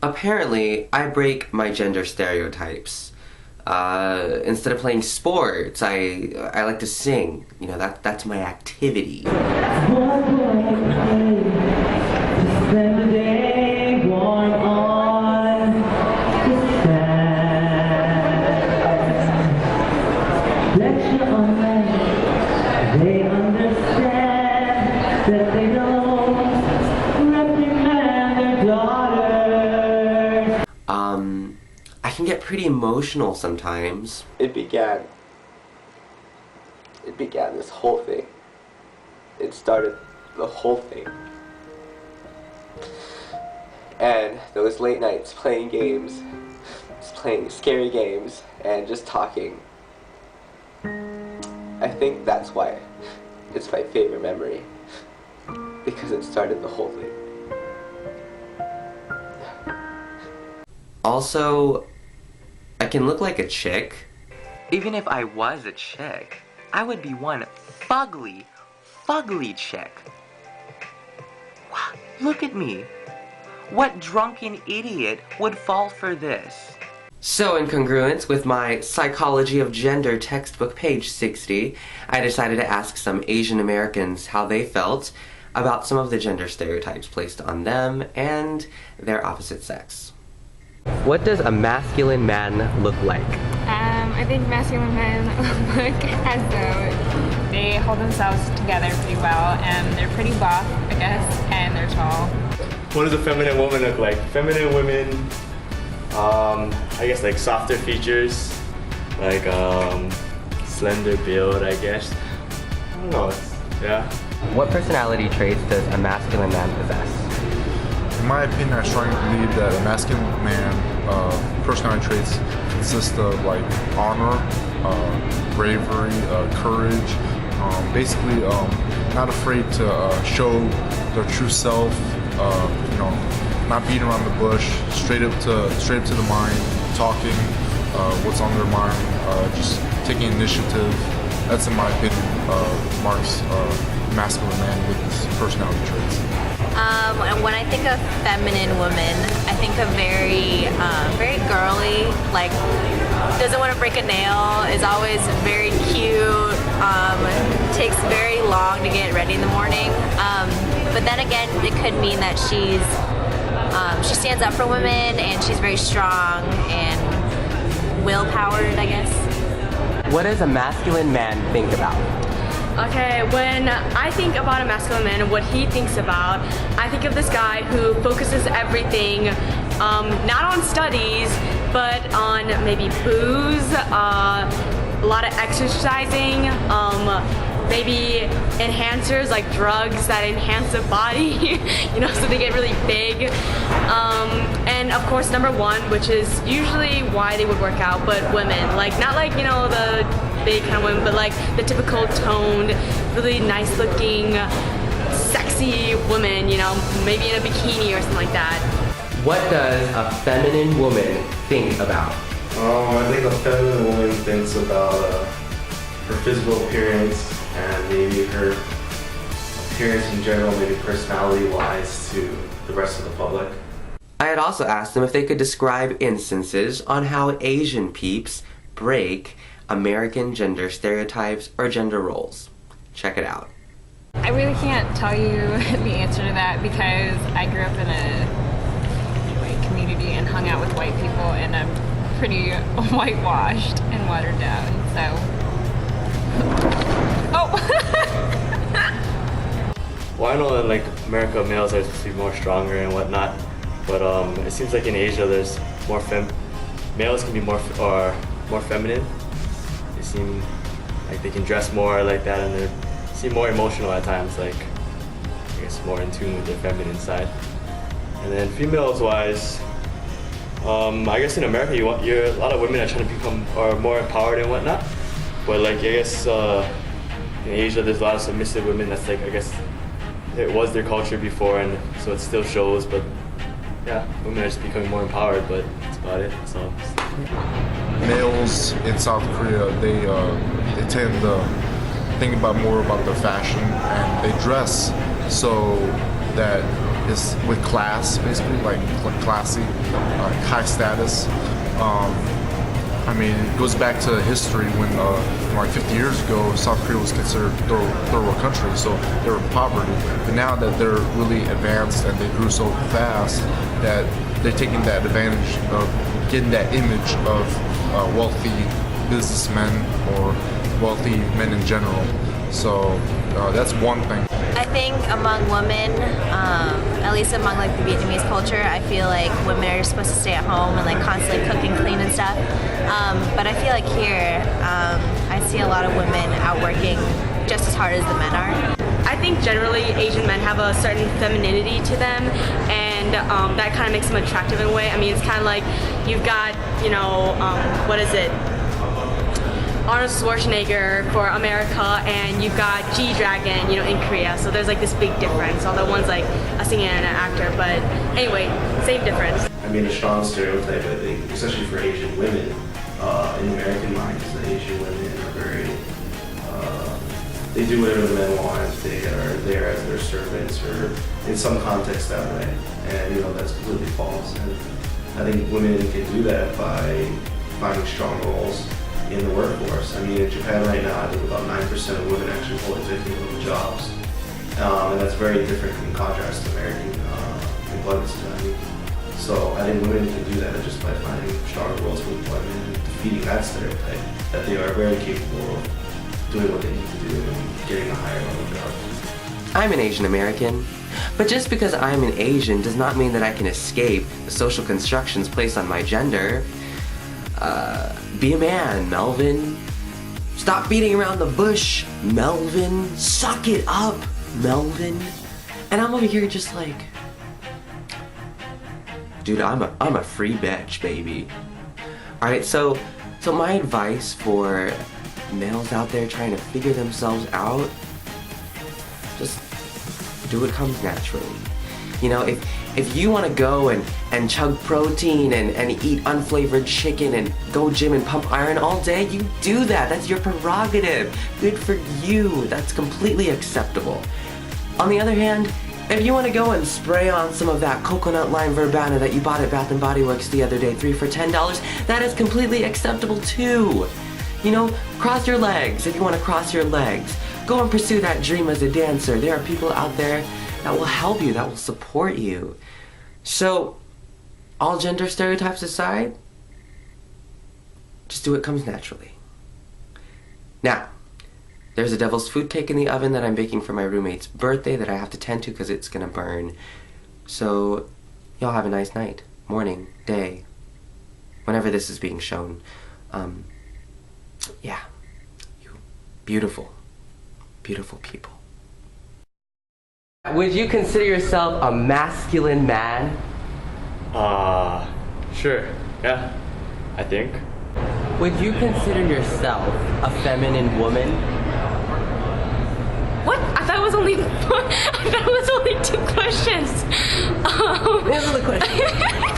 Apparently, I break my gender stereotypes. Instead of playing sports, I like to sing. You know, that's my activity. I can get pretty emotional sometimes. It began this whole thing. It started the whole thing. And those late nights playing games, just playing scary games, and just talking. I think that's why it's my favorite memory. Because it started the whole thing. Also, I can look like a chick. Even if I was a chick, I would be one fugly chick. Wow, look at me. What drunken idiot would fall for this? So in congruence with my Psychology of Gender textbook, page 60, I decided to ask some Asian Americans how they felt about some of the gender stereotypes placed on them and their opposite sex. What does a masculine man look like? I think masculine men look as though they hold themselves together pretty well, and they're pretty buff, I guess, and they're tall. What does a feminine woman look like? Feminine women, I guess like softer features, like slender build, I guess. I don't know, yeah. What personality traits does a masculine man possess? In my opinion, I strongly believe that a masculine man, personality traits consist of like honor, bravery, courage, basically not afraid to show their true self, you know, not beating around the bush, straight up to the mind, talking what's on their mind, just taking initiative. That's, in my opinion, marks masculine man with his personality traits. When I think of feminine woman, I think of very girly, like doesn't want to break a nail, is always very cute, takes very long to get ready in the morning. But then again, it could mean that she stands up for women and she's very strong and will-powered, I guess. What does a masculine man think about? Okay, when I think about a masculine man and what he thinks about, I think of this guy who focuses everything, not on studies, but on maybe booze, a lot of exercising, maybe enhancers like drugs that enhance the body, you know, so they get really big. And of course, number one, which is usually why they would work out, but women, like not like, you know, the big kind of women, but like the typical toned, really nice looking, sexy woman, you know, maybe in a bikini or something like that. What does a feminine woman think about? I think a feminine woman thinks about her physical appearance and maybe her appearance in general, maybe personality-wise to the rest of the public. I had also asked them if they could describe instances on how Asian peeps break American gender stereotypes or gender roles. Check it out. I really can't tell you the answer to that because I grew up in a white community and hung out with white people, and I'm pretty whitewashed and watered down, so... Oh! Well, I know that like America, males are supposed to be more stronger and whatnot, but it seems like in Asia there's more males can be more feminine. They seem like they can dress more like that, and they seem more emotional at times, like I guess more in tune with their feminine side. And then females wise, I guess in America a lot of women are trying to become more empowered and whatnot, but like I guess in Asia there's a lot of submissive women. That's like, I guess it was their culture before, and so it still shows, but yeah, women are just becoming more empowered, but that's about it. So males in South Korea, they tend to think more about their fashion, and they dress so that is with class, basically, like classy, high status. I mean, it goes back to history when, like 50 years ago, South Korea was considered third world country, so they were in poverty. But now that they're really advanced and they grew so fast that they're taking that advantage of getting that image of wealthy businessmen or wealthy men in general. So that's one thing. I think among women, at least among like the Vietnamese culture, I feel like women are supposed to stay at home and like constantly cook and clean and stuff. But I feel like here, I see a lot of women out working just as hard as the men are. I think generally Asian men have a certain femininity to them, and that kind of makes them attractive in a way. I mean, it's kind of like you've got, you know, what is it? Arnold Schwarzenegger for America, and you've got G-Dragon, you know, in Korea. So there's like this big difference, although one's like a singer and an actor, but anyway, same difference. I mean, a strong stereotype, I think, especially for Asian women, in the American mind, is that Asian women are very, they do whatever the men want. They are there as their servants, or in some context that way. And, you know, that's completely false. And I think women can do that by finding strong roles in the workforce. I mean, in Japan right now, I think about 9% of women actually hold executive jobs. And that's very different in contrast to American employment society. So I think women can do that just by finding stronger roles for employment and defeating that stereotype that they are very capable of doing what they need to do and getting a higher level job. I'm an Asian American, but just because I'm an Asian does not mean that I can escape the social constructions placed on my gender. Be a man, Melvin. Stop beating around the bush, Melvin. Suck it up, Melvin. And I'm over here just like, dude, I'm a free bitch, baby. Alright, so my advice for males out there trying to figure themselves out, just do what comes naturally. You know, if you want to go and chug protein and eat unflavored chicken and go gym and pump iron all day, you do that. That's your prerogative. Good for you. That's completely acceptable. On the other hand, if you want to go and spray on some of that coconut lime verbena that you bought at Bath & Body Works the other day, 3 for $10, that is completely acceptable too. You know, cross your legs if you want to cross your legs. Go and pursue that dream as a dancer. There are people out there that will help you, that will support you. So, all gender stereotypes aside, just do what comes naturally. Now, there's a devil's food cake in the oven that I'm baking for my roommate's birthday that I have to tend to because it's gonna burn. So, y'all have a nice night, morning, day, whenever this is being shown. Yeah, you beautiful, beautiful people. Would you consider yourself a masculine man? Sure, yeah, I think. Would you consider yourself a feminine woman? What? I thought it was only 2 questions. Answer the question.